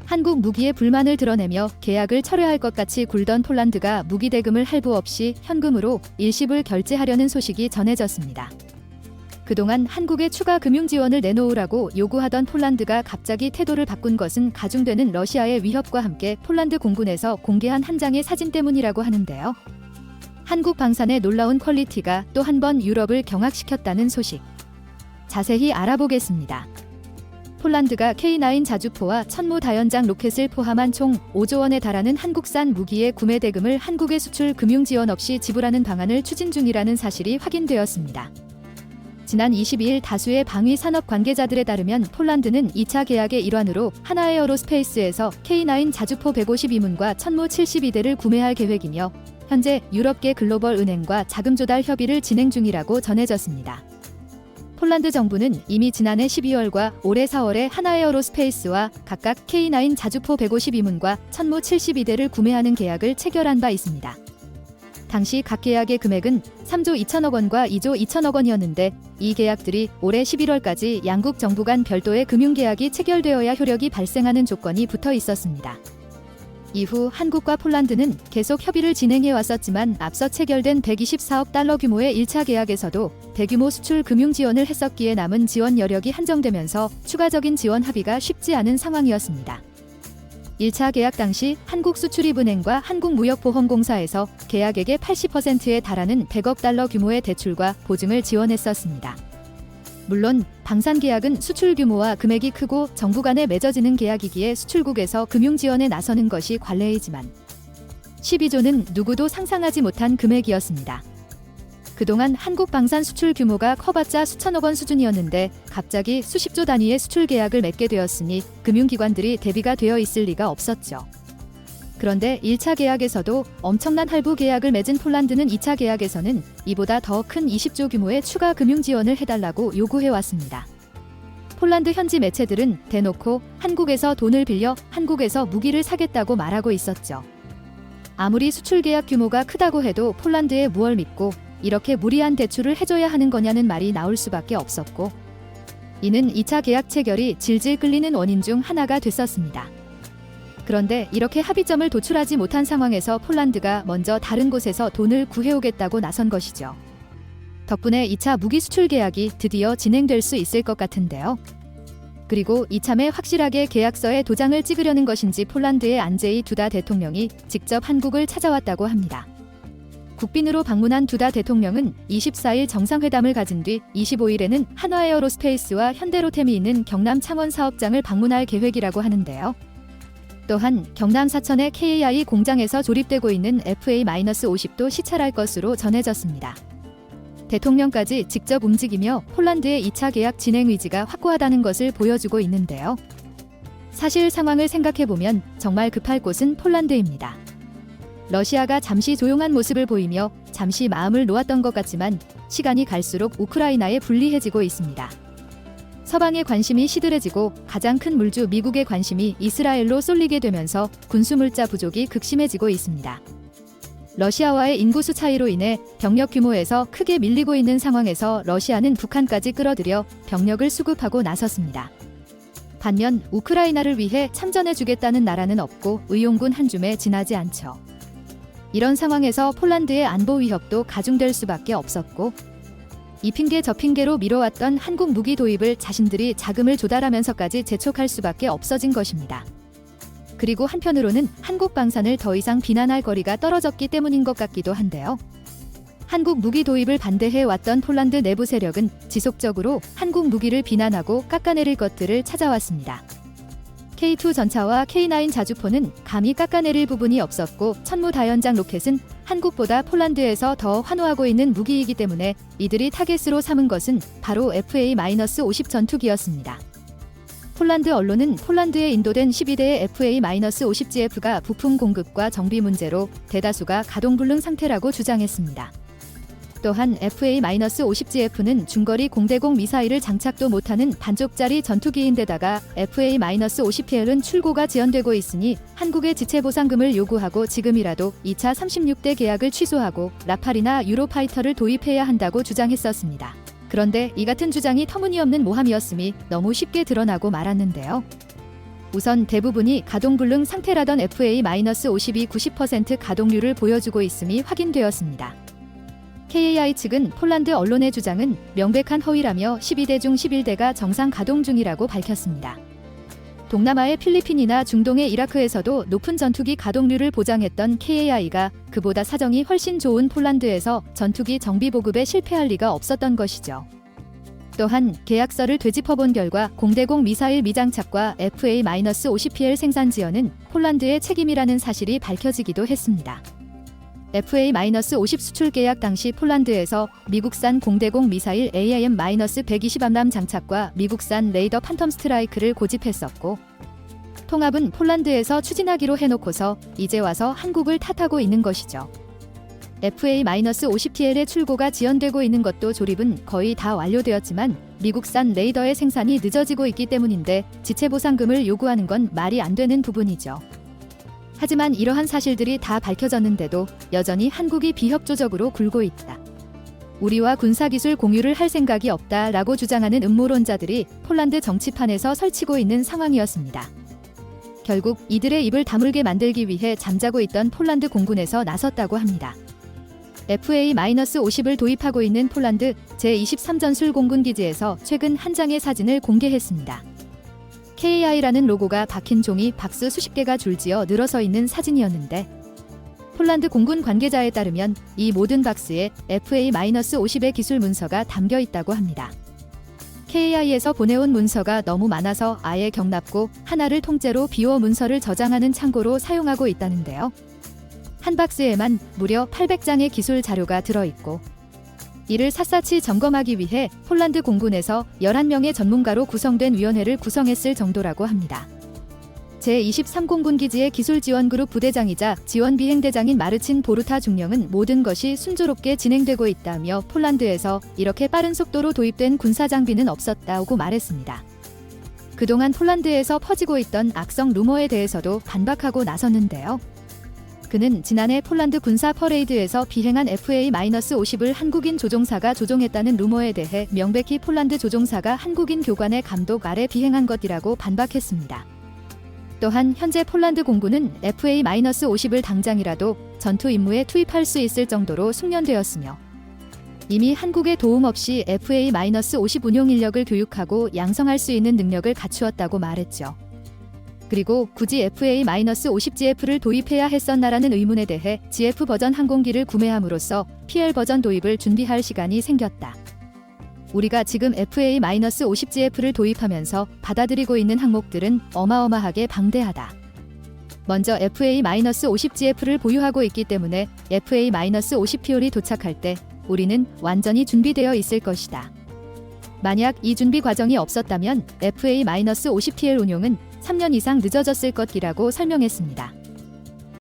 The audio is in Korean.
한국 무기에 불만을 드러내며 계약을 철회할 것 같이 굴던 폴란드가 무기 대금을 할부 없이 현금으로 일시불 결제하려는 소식이 전해졌습니다. 그동안 한국에 추가 금융 지원을 내놓으라고 요구하던 폴란드가 갑자기 태도를 바꾼 것은 가중되는 러시아의 위협과 함께 폴란드 공군에서 공개한 한 장의 사진 때문이라고 하는데요. 한국 방산의 놀라운 퀄리티가 또 한 번 유럽을 경악시켰다는 소식. 자세히 알아보겠습니다. 폴란드가 K9 자주포와 천무 다연장 로켓을 포함한 총 5조 원에 달하는 한국산 무기의 구매 대금을 한국에 수출 금융 지원 없이 지불하는 방안을 추진 중이라는 사실이 확인되었습니다. 지난 22일 다수의 방위 산업 관계자들에 따르면 폴란드는 2차 계약의 일환으로 하나에어로스페이스에서 K9 자주포 152문과 천무 72대를 구매할 계획이며 현재 유럽계 글로벌 은행과 자금 조달 협의를 진행 중이라고 전해졌습니다. 폴란드 정부는 이미 지난해 12월과 올해 4월에 하나에어로스페이스와 각각 K9 자주포 152문과 천무 72대를 구매하는 계약을 체결한 바 있습니다. 당시 각 계약의 금액은 3조 2천억 원과 2조 2천억 원이었는데 이 계약들이 올해 11월까지 양국 정부 간 별도의 금융계약이 체결되어야 효력이 발생하는 조건이 붙어 있었습니다. 이후 한국과 폴란드는 계속 협의를 진행해 왔었지만 앞서 체결된 124억 달러 규모의 1차 계약에서도 대규모 수출 금융 지원을 했었기에 남은 지원 여력이 한정되면서 추가적인 지원 합의가 쉽지 않은 상황이었습니다. 1차 계약 당시 한국수출입은행과 한국무역보험공사에서 계약액의 80%에 달하는 100억 달러 규모의 대출과 보증을 지원했었습니다. 물론 방산 계약은 수출 규모와 금액이 크고 정부 간에 맺어지는 계약이기에 수출국에서 금융 지원에 나서는 것이 관례이지만 12조는 누구도 상상하지 못한 금액이었습니다. 그동안 한국 방산 수출 규모가 커봤자 수천억 원 수준이었는데 갑자기 수십조 단위의 수출 계약을 맺게 되었으니 금융기관들이 대비가 되어 있을 리가 없었죠. 그런데 1차 계약에서도 엄청난 할부 계약을 맺은 폴란드는 2차 계약에서는 이보다 더 큰 20조 규모의 추가 금융 지원을 해달라고 요구해왔습니다. 폴란드 현지 매체들은 대놓고 한국에서 돈을 빌려 한국에서 무기를 사겠다고 말하고 있었죠. 아무리 수출 계약 규모가 크다고 해도 폴란드에 무얼 믿고 이렇게 무리한 대출을 해줘야 하는 거냐는 말이 나올 수밖에 없었고 이는 2차 계약 체결이 질질 끌리는 원인 중 하나가 됐었습니다. 그런데 이렇게 합의점을 도출하지 못한 상황에서 폴란드가 먼저 다른 곳에서 돈을 구해오겠다고 나선 것이죠. 덕분에 2차 무기 수출 계약이 드디어 진행될 수 있을 것 같은데요. 그리고 이참에 확실하게 계약서에 도장을 찍으려는 것인지 폴란드의 안제이 두다 대통령이 직접 한국을 찾아왔다고 합니다. 국빈으로 방문한 두다 대통령은 24일 정상회담을 가진 뒤 25일에는 한화에어로스페이스와 현대로템이 있는 경남 창원 사업장을 방문할 계획이라고 하는데요. 또한 경남 사천의 KAI 공장에서 조립되고 있는 FA-50도 시찰할 것으로 전해졌습니다. 대통령까지 직접 움직이며 폴란드의 2차 계약 진행 의지가 확고하다는 것을 보여주고 있는데요. 사실 상황을 생각해보면 정말 급할 곳은 폴란드입니다. 러시아가 잠시 조용한 모습을 보이며 잠시 마음을 놓았던 것 같지만 시간이 갈수록 우크라이나에 불리해지고 있습니다. 서방의 관심이 시들해지고 가장 큰 물주 미국의 관심이 이스라엘로 쏠리게 되면서 군수물자 부족이 극심해지고 있습니다. 러시아와의 인구수 차이로 인해 병력 규모에서 크게 밀리고 있는 상황에서 러시아는 북한까지 끌어들여 병력을 수급하고 나섰습니다. 반면 우크라이나를 위해 참전해주겠다는 나라는 없고 의용군 한 줌에 지나지 않죠. 이런 상황에서 폴란드의 안보 위협도 가중될 수밖에 없었고 이 핑계 저 핑계로 미뤄왔던 한국 무기 도입을 자신들이 자금을 조달하면서까지 재촉할 수밖에 없어진 것입니다. 그리고 한편으로는 한국 방산을 더 이상 비난할 거리가 떨어졌기 때문인 것 같기도 한데요. 한국 무기 도입을 반대해왔던 폴란드 내부 세력은 지속적으로 한국 무기를 비난하고 깎아내릴 것들을 찾아왔습니다. K2 전차와 K9 자주포는 감히 깎아내릴 부분이 없었고 천무 다연장 로켓은 한국보다 폴란드에서 더 환호하고 있는 무기이기 때문에 이들이 타겟으로 삼은 것은 바로 FA-50 전투기였습니다. 폴란드 언론은 폴란드에 인도된 12대의 FA-50GF가 부품 공급과 정비 문제로 대다수가 가동불능 상태라고 주장했습니다. 또한 FA-50GF는 중거리 공대공 미사일을 장착도 못하는 반쪽짜리 전투기인데다가 FA-50PL은 출고가 지연되고 있으니 한국에 지체보상금을 요구하고 지금이라도 2차 36대 계약을 취소하고 라팔이나 유로파이터를 도입해야 한다고 주장했었습니다. 그런데 이 같은 주장이 터무니없는 모함이었음이 너무 쉽게 드러나고 말았는데요. 우선 대부분이 가동불능 상태라던 FA-50이 90% 가동률을 보여주고 있음이 확인되었습니다. KAI 측은 폴란드 언론의 주장은 명백한 허위라며 12대 중 11대가 정상 가동 중이라고 밝혔습니다. 동남아의 필리핀이나 중동의 이라크에서도 높은 전투기 가동률을 보장했던 KAI가 그보다 사정이 훨씬 좋은 폴란드에서 전투기 정비 보급에 실패할 리가 없었던 것이죠. 또한 계약서를 되짚어본 결과 공대공 미사일 미장착과 FA-50PL 생산 지연은 폴란드의 책임이라는 사실이 밝혀지기도 했습니다. FA-50 수출 계약 당시 폴란드에서 미국산 공대공 미사일 AIM-120 장착과 미국산 레이더 판텀 스트라이크를 고집했었고, 통합은 폴란드에서 추진하기로 해놓고서 이제 와서 한국을 탓하고 있는 것이죠. FA-50PL의 출고가 지연되고 있는 것도 조립은 거의 다 완료되었지만 미국산 레이더의 생산이 늦어지고 있기 때문인데 지체 보상금을 요구하는 건 말이 안 되는 부분이죠. 하지만 이러한 사실들이 다 밝혀졌는데도 여전히 한국이 비협조적으로 굴고 있다. 우리와 군사기술 공유를 할 생각이 없다라고 주장하는 음모론자들이 폴란드 정치판에서 설치고 있는 상황이었습니다. 결국 이들의 입을 다물게 만들기 위해 잠자고 있던 폴란드 공군에서 나섰다고 합니다. FA-50을 도입하고 있는 폴란드 제23전술 공군기지에서 최근 한 장의 사진을 공개했습니다. KAI라는 로고가 박힌 종이 박스 수십 개가 줄지어 늘어서 있는 사진이었는데, 폴란드 공군 관계자에 따르면 이 모든 박스에 FA-50의 기술 문서가 담겨 있다고 합니다. KAI에서 보내온 문서가 너무 많아서 아예 경납고 하나를 통째로 비워 문서를 저장하는 창고로 사용하고 있다는데요. 한 박스에만 무려 800장의 기술 자료가 들어있고, 이를 샅샅이 점검하기 위해 폴란드 공군에서 11명의 전문가로 구성된 위원회를 구성했을 정도라고 합니다. 제23공군 기지의 기술지원그룹 부대장이자 지원비행대장인 마르친 보르타 중령은 모든 것이 순조롭게 진행되고 있다며 폴란드에서 이렇게 빠른 속도로 도입된 군사장비는 없었다고 말했습니다. 그동안 폴란드에서 퍼지고 있던 악성 루머에 대해서도 반박하고 나섰는데요. 그는 지난해 폴란드 군사 퍼레이드에서 비행한 FA-50을 한국인 조종사가 조종했다는 루머에 대해 명백히 폴란드 조종사가 한국인 교관의 감독 아래 비행한 것이라고 반박했습니다. 또한 현재 폴란드 공군은 FA-50을 당장이라도 전투 임무에 투입할 수 있을 정도로 숙련되었으며, 이미 한국의 도움 없이 FA-50 운용 인력을 교육하고 양성할 수 있는 능력을 갖추었다고 말했죠. 그리고 굳이 FA-50GF를 도입해야 했었나라는 의문에 대해 GF 버전 항공기를 구매함으로써 PL 버전 도입을 준비할 시간이 생겼다. 우리가 지금 FA-50GF를 도입하면서 받아들이고 있는 항목들은 어마어마하게 방대하다. 먼저 FA-50GF를 보유하고 있기 때문에 FA-50PL이 도착할 때 우리는 완전히 준비되어 있을 것이다. 만약 이 준비 과정이 없었다면 FA-50PL 운용은 3년 이상 늦어졌을 것이라고 설명했습니다.